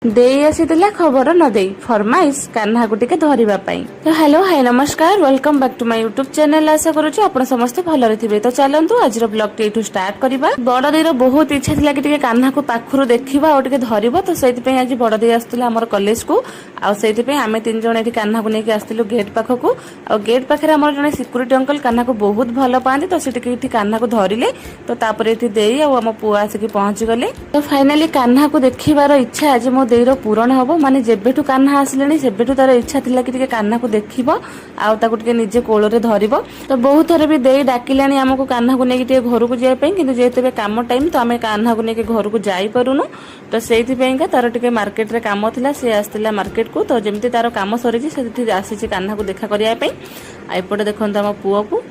देई आसीला खबर न देई फरमाइश कान्हा को टिके धरिबा पई। तो हेलो हाय नमस्कार welcome back to my YouTube channel. आशा करूची आपण समस्त भलो रहिथिबे। तो चलंतु आज रो ब्लॉग टे स्टार्ट करिबा। बड़ देईर बहुत इच्छा थिला कि टिके कान्हा को पाखरु देखिबा और टिके धरिबो। तो सेति पई आज बड़ देई आस्तले हमर कॉलेज को आ सेति पई आमे तीन जण एठी कान्हा को नेकी आस्तिलु गेट पाखकु। आ गेट पाखरे हमर जने सिक्युरिटी अंकल कान्हा को बहुत भलो पांती। तो सेति एठी कान्हा को धरिले। तो तापर एठी देई आ हम पुआ आसी पहुंच गले। तो फाइनली कान्हा को देखिबार इच्छा आज मो देईर पूरण हबो। माने जेबेठु कान्हा आसलेनी सेबेठु तार इच्छा थिला कि टिके कान्हा को देखिबो आ ताको टिके निजे कोळरे धरिबो। तो बहुत थरे भी देई डाकिलानी हमको कान्हा को नेकी टिके घर को जाय पई किंतु जेतेबे काम टाइम तो आमे कान्हा को नेकी घर को जाई परुनु। तो सेति पई का तार टिके मार्केट रे काम थिला से आस्तिला मार्केट को। तो जेमति तार काम सरीची सेति आसीची कान्हा को देखा करिया पई। आ एपटे देखंत हम पुओ को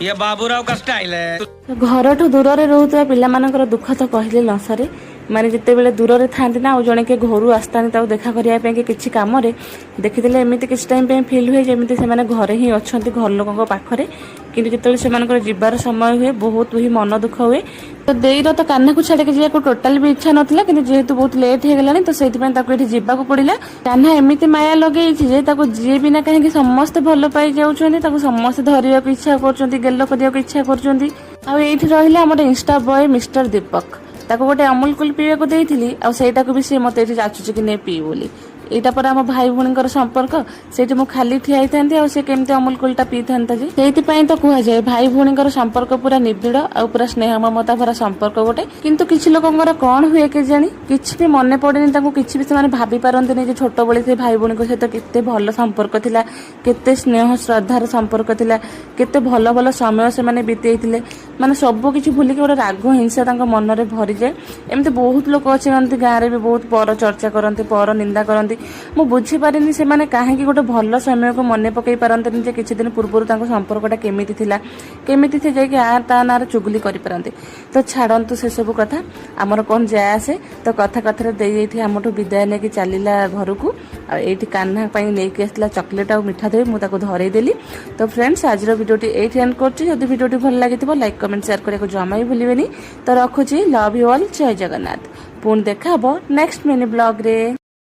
ये बाबूराव का स्टाइल है। घर ठू दूर रे रहउतबा पिला मानकर दुख तो कहले लसरे। माने जिते बेले दूर रे थांती ना जने के घर आसतानी ताऊ देखा करिया पे के किछि काम रे देखिदेले एमिति किछि टाइम पे फील हुए जेमिति से माने घरे ही अछंती घर लोकक पाखरे। किंतु जेतेले से मानकर जिबार समय हुए बहुत ही मन दुख हुए। तो देईर तो कान्हा को छाड़े के जिया को टोटल भी इच्छा नथिला किंतु जेहेतु बहुत लेट हे गेलानी तो सेति पय ताको एठी जिबा को पड़िला। कान्हा एमिति माया लगेई छि जे ताको जे बिना कहे कि समस्त भलो पाई जाउछन्ती ताको समस्त धरिया को इच्छा करछन्ती गेल्लो करिया को इच्छा करछन्ती। आ एठी रहिला हमर इंस्टा बॉय मिस्टर दीपक ताको गोटे अमूल कूल पीवा को देइथिली आ सेटा को भी से मते एठी जाचुची कि ने पी बोली। एटा पर हम भाई भणीकर संपर्क सेठी मु खाली ठियाई थांती आ से केमते अमूल कूलटा पी थांता जे सेति पई तो कुहा जाय भाई भणीकर संपर्क पूरा निबिड़ आ पूरा स्नेह ममता भरा संपर्क गोटे। किंतु किछि लोकंकर कोन हुए के जानी किछि भी मने पड़ेनी ताको किछि भी से माने भाबी पारंतनी जे छोट बळे से भाई भणी को सहित केते भलो संपर्क थिला केते स्नेह श्रद्धार संपर्क थिला केते भलो भलो समय से माने बितेइथिले। माने सब किछि भूली के गोटे राग हिंसा तांको मन रे भरी जाय। एमते बहुत लोक अछंती गां रे भी बहुत पर चर्चा करंती पर निंदा करंती। मु बुझी पारिनी से माने काहे कि गोटे भलो समय को मने पकई पारंतनी जे किछि दिन पूर्वरु तांको संपर्कटा केमिति थिला केमिति थे जे कि आ ता नार चुगली करि पारंती। तो छाडंतु से सब कथा हमर कोन जाय आसे। तो कथा कथा रे देई एठी हमठु विदाय ने कि चलीला घर को आ एठी कान्हा पई नै कि आसला चॉकलेट आ मिठा दे मु ताको धरै देली। तो फ्रेंड्स आज रो वीडियोटी एठी एंड करछि। जदि वीडियोटी भल लागिथिबो लाइक कमेंट शेयर करिया को जमा ही भूलिबेनी। तो रखुछि लव यू ऑल जय जगन्नाथ। पुन देखा हबो नेक्स्ट मिनी ब्लॉग रे।